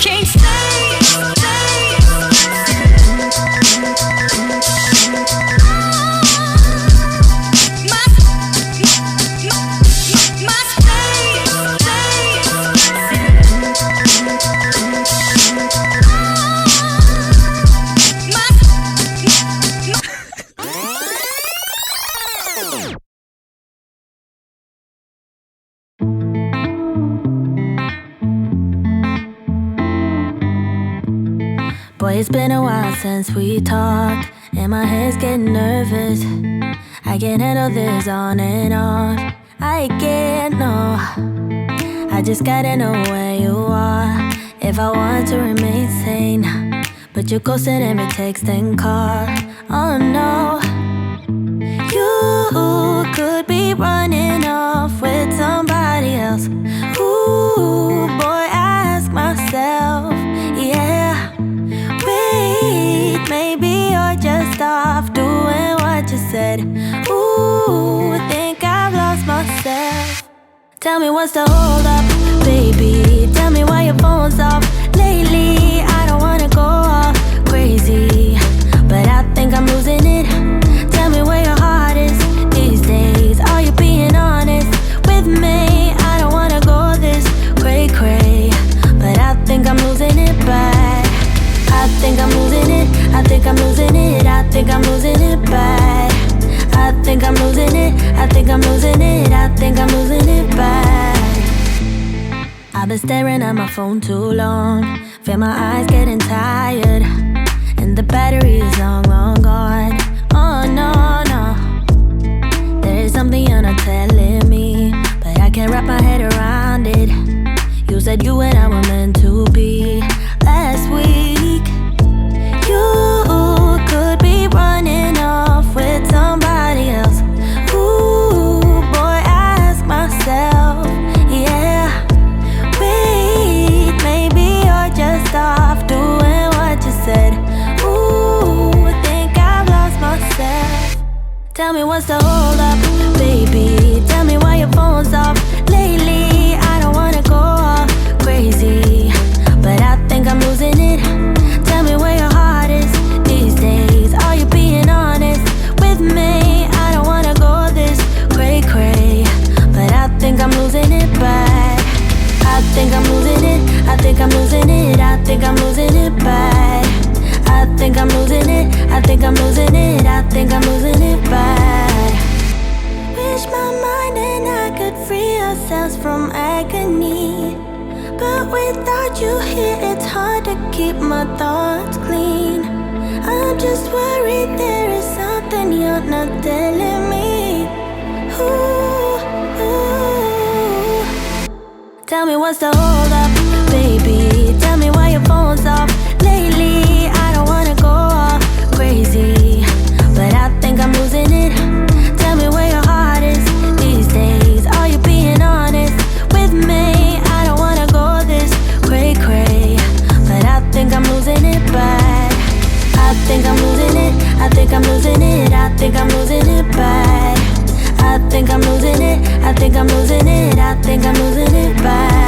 can't stay. Boy, it's been a while since we talked, and my head's getting nervous. I can't handle this on and off. I can't, no. I just gotta know where you are if I want to remain sane. But you're ghosting every text and call. Oh no. You could be running off with somebody else. Ooh, boy, I ask myself, yeah. Wait, maybe you're just off doing what you said. Ooh, think I've lost myself. Tell me what's the hold up, baby. Tell me why your phone's off lately. I don't wanna go all crazy, but I think I'm losing it. Tell me where your heart is these days. Are you being honest with me? I don't wanna go this cray-cray, but I think I'm losing it bad. I think I'm losing it, I think I'm losing it, I think I'm losing it bad. I think I'm losing it, I think I'm losing it, I think I'm losing it bad. I've been staring at my phone too long, feel my eyes getting tired, and the battery is long, long gone. Oh no, no, there is something you're not telling me, but I can't wrap my head around it. You said you and I were meant to be last week. You could be running off with somebody else. Ooh, boy, I ask myself, yeah. Wait, maybe you're just off doing what you said. Ooh, think I've lost myself. Tell me what's the hold up, baby. Tell me why your phone's off lately. I don't wanna go all crazy, but I think I'm losing it. Tell me where your heart is these days. Are you being honest with me? I don't wanna go this cray-cray, but I think I'm losing it bad. I think I'm losing it, I think I'm losing it, I think I'm losing it bad. I think I'm losing it, I think I'm losing it, I think I'm losing it bad. Wish my mind and I could free ourselves from agony, but without you here it's hard to keep my thoughts clean. I'm just worried there is something you're not telling me. Ooh, ooh. Tell me what's the hold up, baby. Tell me why your phone's off lately. I don't wanna go all crazy, but I think I'm losing it. Tell me where your heart is these days. Are you being honest with me? I don't wanna go this cray-cray, but I think I'm losing it bad. I think I'm losing it, I think I'm losing it, I think I'm losing it bad. I think I'm losing it, I think I'm losing it, I think I'm losing it bad.